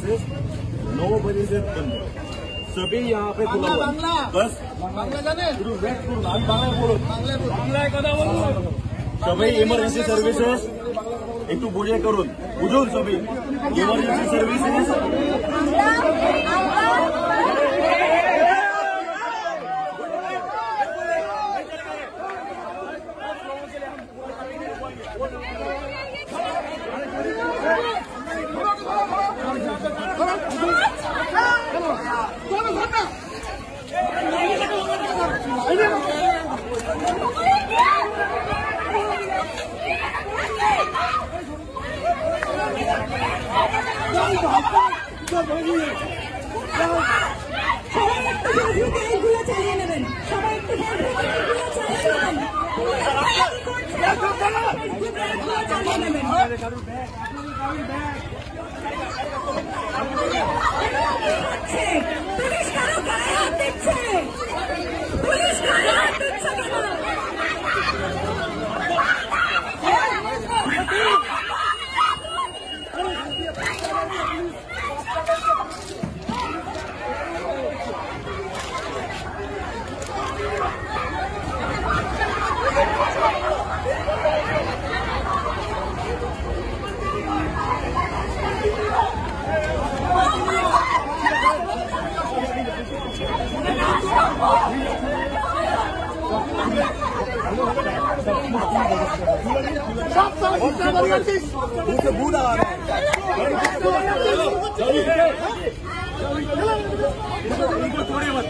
Services, nobody is बंद, सभी यहाँ पे खुला हुआ है। बस सभी इमर्जन्सी सर्विसेस একটু বুঝে করুন, বুঝুন সবই ইমার্জেন্সি সার্ভিসেস।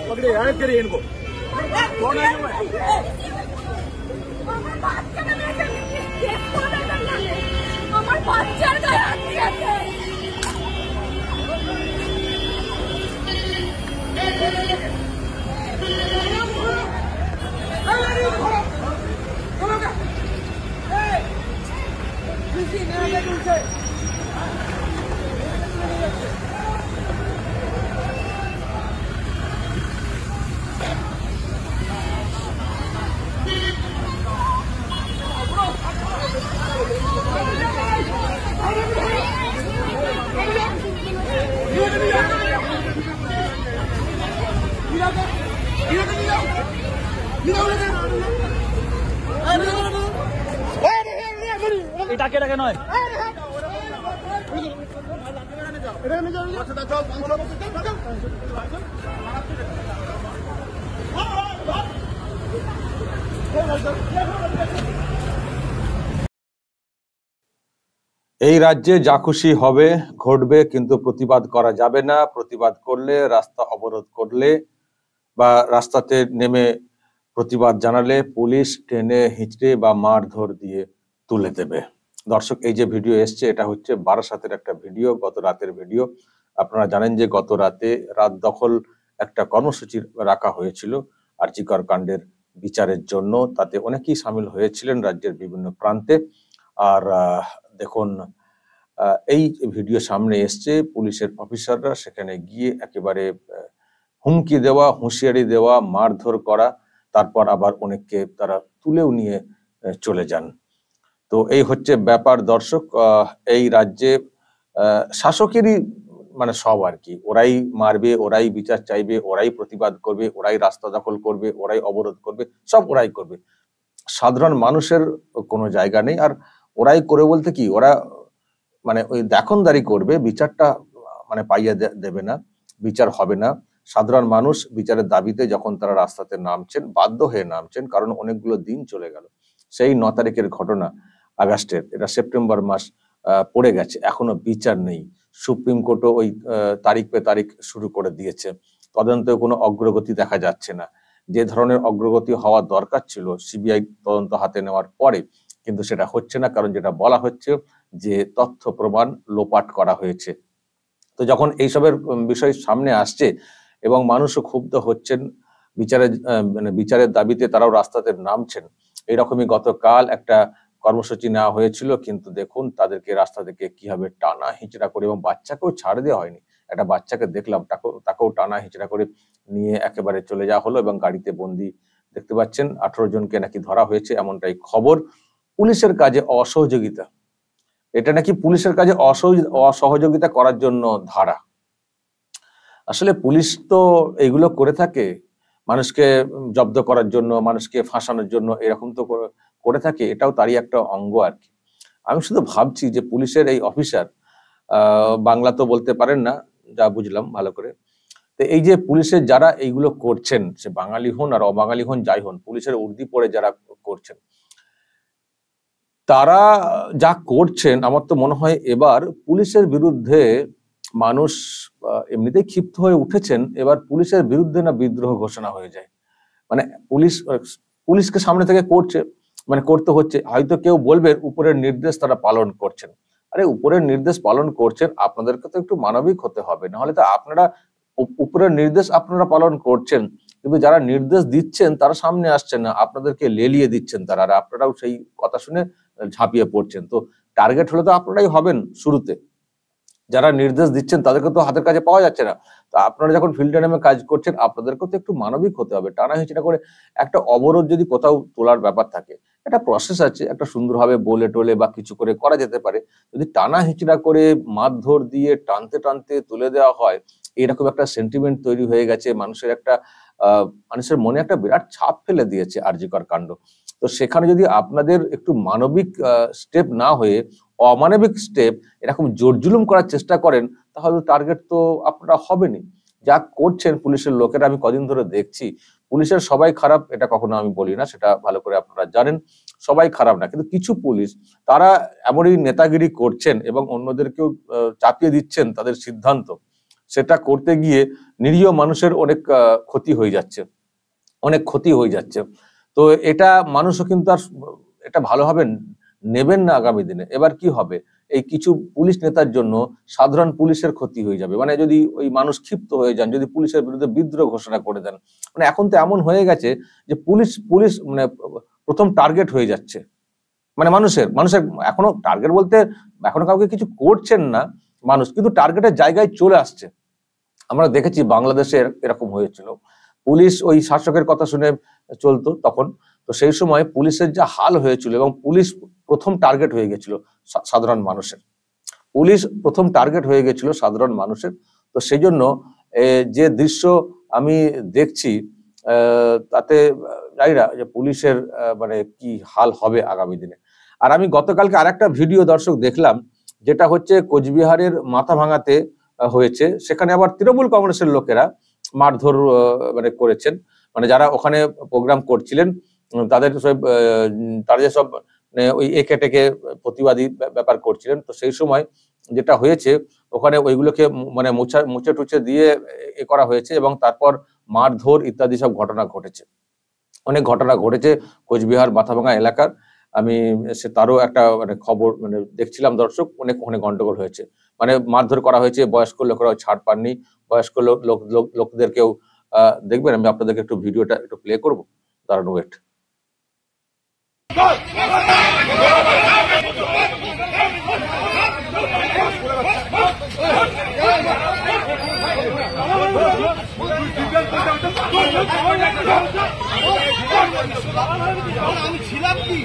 पकड़े ऐड करिए इनको। এটাকে এটাকে নয় এই রাজ্যে যা খুশি হবে ঘটবে, কিন্তু প্রতিবাদ করা যাবে না। প্রতিবাদ করলে, রাস্তা অবরোধ করলে বা রাস্তাতে নেমে প্রতিবাদ জানালে পুলিশ টেনে হিঁচড়ে বা মারধর দিয়ে তুলে দেবে। দর্শক, এই যে ভিডিও এসছে এটা হচ্ছে বারাসাতের একটা ভিডিও, গত রাতের ভিডিও। আপনারা জানেন যে গত রাতে রাত দখল একটা কর্মসূচি রাখা হয়েছিল আর.জি. কর কাণ্ডের বিচারের জন্য। তাতে অনেকেই সামিল হয়েছিলেন রাজ্যের বিভিন্ন প্রান্তে। আর দেখুন, এই ভিডিও সামনে এসছে, পুলিশের অফিসাররা সেখানে গিয়ে একেবারে হুমকি দেওয়া, হুঁশিয়ারি দেওয়া, মারধর করা, তারপর আবার অনেককে তারা তুলেও নিয়ে চলে যান। তো এই হচ্ছে ব্যাপার দর্শক। এই রাজ্যে শাসকেরই মানে সব আর কি, ওরাই মারবে, ওরাই বিচার চাইবে, ওরাই প্রতিবাদ করবে, ওরাই রাস্তা দখল করবে, ওরাই অবরোধ করবে, সব ওরাই করবে। সাধারণ মানুষের কোনো জায়গা নেই। আর ওরাই করে বলতে কি, ওরা মানে ওই দেখনদারি করবে, বিচারটা মানে পাইয়ে দেবে না, বিচার হবে না। সাধারণ মানুষ বিচারের দাবিতে যখন তারা রাস্তাতে নামছেন, বাধ্য হয়ে নামছেন, কারণ অনেকগুলো দিন চলে গেল। সেই 9 তারিখের ঘটনা আগস্টের, এটা সেপ্টেম্বর মাস পড়ে গেছে, এখনো বিচার নেই। সুপ্রিম কোর্টও ওই তারিখ পে তারিখ শুরু করে দিয়েছে, তদন্তে কোনো অগ্রগতি দেখা যাচ্ছে না। যে ধরনের অগ্রগতি হওয়া দরকার ছিল সিবিআই তদন্ত হাতে নেওয়ার পরে, কিন্তু সেটা হচ্ছে না, কারণ যেটা বলা হচ্ছে যে তথ্য প্রমাণ লোপাট করা হয়েছে। তো যখন এইসবের বিষয় সামনে আসছে এবং মানুষও ক্ষুব্ধ হচ্ছেন, বিচারের দাবিতে তারাও রাস্তাতে নামছেন, এরকমই গতকাল একটা কর্মসূচি নেওয়া হয়েছিল, কিন্তু দেখুন তাদেরকে রাস্তা থেকে কিভাবে টানা হিচড়া করে, এবং বাচ্চাকেও ছাড় দেওয়া হয়নি। একটা বাচ্চাকে দেখলাম, তাকেও টানা হিচড়া করে নিয়ে একেবারে চলে যাওয়া হলো, এবং গাড়িতে বন্দি দেখতে পাচ্ছেন। 18 জনকে নাকি ধরা হয়েছে, এমনটাই খবর। পুলিশের কাজে অসহযোগিতা, এটা নাকি পুলিশের কাজে অসহযোগিতা করার জন্য ধারা। আসলে পুলিশ তো এগুলো করে থাকে মানুষকে জব্দ করার জন্য, মানুষকে ফাঁসানোর জন্য, এরকম তো করে থাকে, এটাও তারই একটা অঙ্গ আর কি। আমি শুধু ভাবছি যে পুলিশের এই অফিসার বাংলা তো বলতে পারেন না, যা বুঝলাম ভালো করে, তো এই যে পুলিশের যারা এইগুলো করছেন, সে বাঙালি হন আর অবাঙালি হন যাই হন, পুলিশের উর্দি পরে যারা করছেন, তারা যা করছেন আমার তো মনে হয় এবার পুলিশের বিরুদ্ধে মানুষ এমনিতেই ক্ষিপ্ত হয়ে উঠেছেন, এবার পুলিশের বিরুদ্ধে না বিদ্রোহ ঘোষণা হয়ে যায়। মানে পুলিশকে সামনে থেকে করতে হচ্ছে, হয়তো কেউ বলবে উপরের নির্দেশ তারা পালন করছেন। আরে উপরের নির্দেশ পালন করছেন, আপনাদেরকে তো একটু মানবিক হতে হবে, নাহলে তো আপনারা উপরের নির্দেশ আপনারা পালন করছেন, কিন্তু যারা নির্দেশ দিচ্ছেন তারা সামনে আসছেন না, আপনাদেরকে লেলিয়ে দিচ্ছেন তারা, আর আপনারাও সেই কথা শুনে ঝাঁপিয়ে পড়ছেন। তো টার্গেট হলে তো আপনারাই হবেন শুরুতে, যারা নির্দেশ দিচ্ছেন তাদেরকে তো হাতের কাছে পাওয়া যাচ্ছে না। তো আপনারা যখন ফিল্ডে নেমে কাজ করছেন, আপনাদেরকেও তো একটু মানবিক হতে হবে। টানা হিচড়া করে একটা অবরোধ যদি কোথাও তোলার ব্যাপার থাকে, একটা প্রসেস আছে, একটা সুন্দরভাবে বলে টোলে বা কিছু করে করা যেতে পারে। যদি টানা হিচড়া করে মারধর দিয়ে টানতে টানতে তুলে দেওয়া হয়, এরকম একটা সেন্টিমেন্ট তৈরি হয়ে গেছে, মানুষের মনে একটা বিরাট ছাপ ফেলে দিয়েছে আর.জি. কর কাণ্ড। তো সেখানে যদি আপনাদের একটু মানবিক স্টেপ না হয়ে অমানবিক স্টেপ এরকম জোর জুলুম করার চেষ্টা করেন, তাহলে টার্গেট তো আপনারা হবেনি। যা করছেন পুলিশের লোকেরা, আমি কদিন ধরে দেখছি, পুলিশের সবাই খারাপ এটা কখনো আমি বলি না, সেটা ভালো করে আপনারা জানেন, সবাই খারাপ না, কিন্তু কিছু পুলিশ তারা এমনই নেতাগিরি করছেন এবং অন্যদেরকেও চাপিয়ে দিচ্ছেন তাদের সিদ্ধান্ত, সেটা করতে গিয়ে নিরীহ মানুষের অনেক ক্ষতি হয়ে যাচ্ছে। তো এটা মানুষও কিন্তু আর এটা ভালোভাবে নেবেন না আগামী দিনে। এবার কি হবে, এই কিছু পুলিশ নেতার জন্য সাধারণ পুলিশের ক্ষতি হয়ে যাবে। মানে যদি ওই মানুষ ক্ষিপ্ত হয়ে যান, যদি পুলিশের বিরুদ্ধে বিদ্রোহ ঘোষণা করে দেন, মানে এখন তো এমন হয়ে গেছে যে পুলিশ মানে প্রথম টার্গেট হয়ে যাচ্ছে। মানে মানুষের এখনো টার্গেট বলতে এখনো কাউকে কিছু করছেন না মানুষ, কিন্তু টার্গেটের জায়গায় চলে আসছে। আমরা দেখেছি বাংলাদেশে এরকম হয়েছিল, পুলিশ ওই শাসকের কথা শুনে চলতো তখন, তো সেই সময় পুলিশের যা হাল হয়েছিল, এবং পুলিশ প্রথম টার্গেট হয়ে গেছিল সাধারণ মানুষের। তো সেই জন্য যে দৃশ্য আমি দেখছি, তাতে জানি না যে পুলিশের মানে কি হাল হবে আগামী দিনে। আর আমি গতকালকে আরেকটা ভিডিও দর্শক দেখলাম, যেটা হচ্ছে কোচবিহারের মাথা ভাঙাতে হয়েছে। সেখানে আবার তৃণমূল কংগ্রেসের লোকেরা মারধর মানে করেছেন, মানে যারা ওখানে প্রোগ্রাম করছিলেন তারা যে সব ওই একে টেকে প্রতিবাদী ব্যাপার করছিলেন। তো সেই সময় যেটা হয়েছে, ওখানে ওইগুলোকে মানে মুছে টুচে দিয়ে করা হয়েছে, এবং তারপর মারধর ইত্যাদি সব অনেক ঘটনা ঘটেছে কোচবিহার মাথাভাঙা এলাকার। আমি তারও একটা মানে খবর মানে দেখছিলাম দর্শক, ওখানে গন্ডগোল হয়েছে, মানে মারধর করা হয়েছে, বয়স্ক লোকেরাও ছাড় পাননি, বয়স্ক লোকদেরকেও দেখবেন। আমি আপনাদেরকে একটু ভিডিওটা একটু প্লে করবো, দাঁড়ান ওয়েট। আমি ছিলাম কি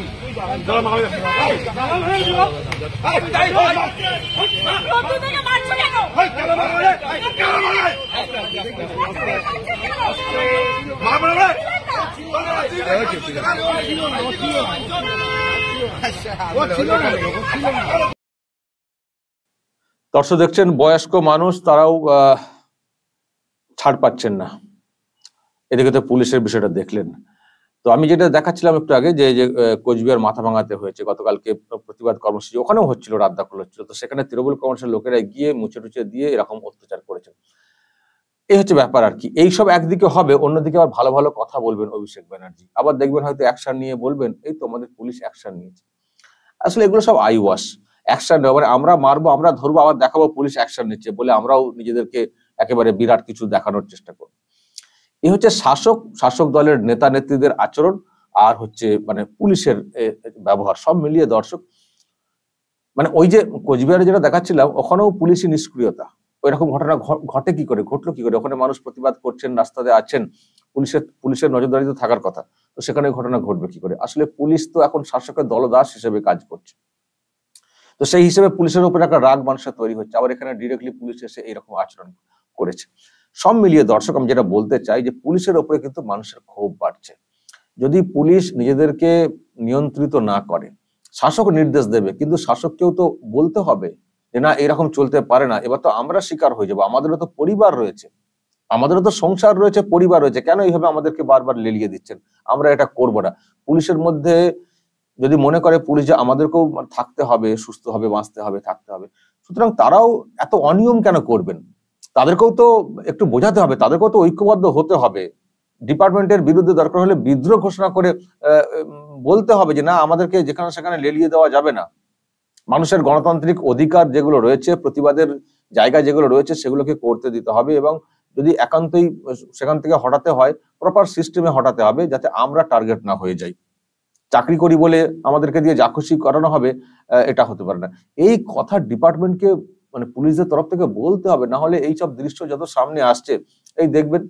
দর্শক দেখছেন, বয়স্ক মানুষ তারাও ছাড় পাচ্ছেন না। এদিকে তো পুলিশের বিষয়টা দেখলেন। তো আমি যেটা দেখাচ্ছিলাম একটু আগে, যে কোচবিহার মাথা ভাঙাতে হয়েছে গতকালকে প্রতিবাদ কর্মসূচি, ওখানেও হচ্ছিল, রাত দখল হচ্ছিল। তো সেখানে তৃণমূল কংগ্রেসের লোকেরা গিয়ে মুছে টুচে দিয়ে এরকম অত্যাচার করেছেন। এই হচ্ছে ব্যাপার আর কি। এইসব একদিকে হবে, অন্যদিকে আবার ভালো ভালো কথা বলবেন অভিষেক ব্যানার্জি, আবার দেখবেন হয়তো অ্যাকশন নিয়ে বলবেন এই তো আমাদের পুলিশ অ্যাকশন নিয়েছে। আসলে এগুলো সব আই ওয়াশ। অ্যাকশন নেওয়া মানে আমরা মারবো, আমরা ধরবো, আবার দেখাবো পুলিশ অ্যাকশন নিচ্ছে বলে আমরাও নিজেদেরকে একেবারে বিরাট কিছু দেখানোর চেষ্টা করব। এই হচ্ছে শাসক দলের নেতা নেত্রীদের আচরণ, আর হচ্ছে মানে পুলিশের ব্যবহার, সব মিলিয়ে দর্শক মানে ওই যে কোচবিহারে যেটা দেখাচ্ছিলাম, ওখানেও পুলিশি নিষ্ক্রিয়তা। ওইরকম ঘটনা ঘটলো কি করে? ওখানে মানুষ প্রতিবাদ করছেন, রাস্তাতে আছেন, পুলিশের নজরদারিতে থাকার কথা, তো সেখানে ঘটনা ঘটবে কি করে? আসলে পুলিশ তো এখন শাসকের দলদাস হিসেবে কাজ করছে। তো সেই হিসেবে পুলিশের উপর একটা রাগ মানুষের তৈরি হচ্ছে, আবার এখানে ডিরেক্টলি পুলিশ এসে এইরকম আচরণ করেছে। সব মিলিয়ে দর্শক আমি যেটা বলতে চাই যে পুলিশের উপরে কিন্তু মানুষের ক্ষোভ বাড়ছে। যদি পুলিশ নিজেদেরকে নিয়ন্ত্রিত না করে, শাসক নির্দেশ দেবে, কিন্তু শাসককেও তো বলতে হবে যে না এরকম চলতে পারে না। এবার তো আমরা শিকার হয়ে যাবো, আমাদেরও তো পরিবার রয়েছে, আমাদেরও তো সংসার রয়েছে, পরিবার রয়েছে, কেন এইভাবে আমাদেরকে বারবার লেলিয়ে দিচ্ছেন, আমরা এটা করবো না। পুলিশের মধ্যে যদি মনে করে পুলিশ যে আমাদেরকেও থাকতে হবে, সুস্থ হবে, বাঁচতে হবে, থাকতে হবে, সুতরাং তারাও এত অনিয়ম কেন করবেন? তাদেরকেও তো একটু বোঝাতে হবে, তাদেরকেও তো ঐক্যবদ্ধ হতে হবে। ডিপার্টমেন্টের বিরুদ্ধে দরকার হলে বিদ্রোহ ঘোষণা করে বলতে হবে যে না আমাদেরকে যেখানে সেখানে লেলিয়ে দেওয়া যাবে না। মানুষের গণতান্ত্রিক অধিকার যেগুলো রয়েছে, প্রতিবাদের জায়গা যেগুলো রয়েছে, সেগুলোকে করতে দিতে হবে, এবং যদি একান্তই সেখান থেকে হটাতে হয় প্রপার সিস্টেমে হটাতে হবে, যাতে আমরা টার্গেট না হয়ে যাই। চাকরি করি বলে আমাদেরকে দিয়ে যা খুশি করানো হবে, এটা হতে পারে না। এই কথা ডিপার্টমেন্টকে মানে পুলিশদের তরফ থেকে বলতে হবে, না হলে এইসব দৃশ্য যত সামনে আসছে, এই দেখবেন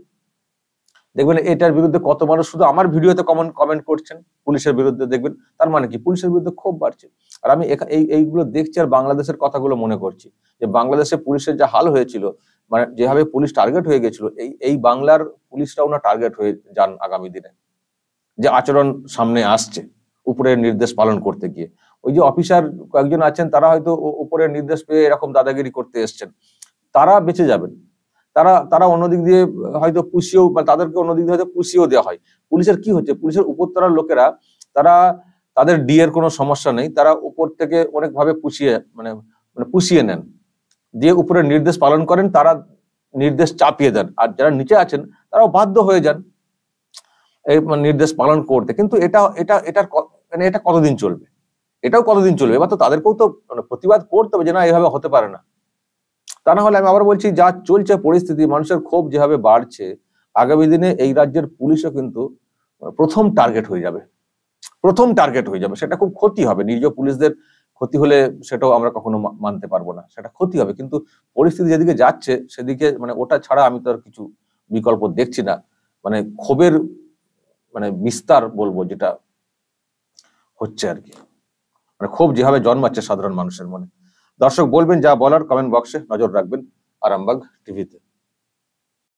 এটার বিরুদ্ধে কত মানুষ শুধু আমার ভিডিওতে কমেন্ট করছেন পুলিশের বিরুদ্ধে, দেখবেন তার মানে কি পুলিশের বিরুদ্ধে ক্ষোভ বাড়ছে। আর আমি এইগুলো দেখছি আর বাংলাদেশের কথাগুলো মনে করছি যে বাংলাদেশে পুলিশের যা হাল হয়েছিল, মানে যেভাবে পুলিশ টার্গেট হয়ে গেছিল, এই বাংলার পুলিশরাও না টার্গেট হয়ে যান আগামী দিনে। যে আচরণ সামনে আসছে উপরের নির্দেশ পালন করতে গিয়ে, ওই যে অফিসার কয়েকজন আছেন তারা হয়তো উপরের নির্দেশ পেয়ে এরকম দাদাগিরি করতে এসছেন, তারা বেঁচে যাবেন। তারা অন্যদিক দিয়ে হয়তো পুষিয়েও, তাদেরকে অন্যদিক দিয়ে হয়তো পুষিয়েও দেওয়া হয়। পুলিশের কি হচ্ছে, পুলিশের উপরতলার লোকেরা তারা তাদের ডিএর কোনো সমস্যা নেই, তারা উপর থেকে অনেকভাবে পুষিয়ে নেন, দিয়ে উপরের নির্দেশ পালন করেন, তারা নির্দেশ চাপিয়ে দেন, আর যারা নিচে আছেন তারাও বাধ্য হয়ে যান এই নির্দেশ পালন করতে। কিন্তু এটা কতদিন চলবে? এটাও কতদিন চলবে? এবার তো তাদেরকেও তো প্রতিবাদ করতে হবে যে না এভাবে হতে পারে না। তা না হলে আমি আবার বলছি, যা চলছে পরিস্থিতি, মানুষের ক্ষোভ যেভাবে বাড়ছে, আগামী দিনে এই রাজ্যের পুলিশও কিন্তু প্রথম টার্গেট হয়ে যাবে। সেটা খুব ক্ষতি হবে। নিজ পুলিশদের ক্ষতি হলে সেটাও আমরা কখনো মানতে পারবো না, সেটা ক্ষতি হবে। কিন্তু পরিস্থিতি যেদিকে যাচ্ছে সেদিকে ওটা ছাড়া আমি তো আর কিছু বিকল্প দেখছি না। ক্ষোভের বিস্তার বলবো যেটা হচ্ছে আর কি, ক্ষোভ যেভাবে জন্মাচ্ছে সাধারণ মানুষের মনে। দর্শক বলবেন যা বলার, কমেন্ট বক্সে নজর রাখবেন আরামবাগ টিভিতে।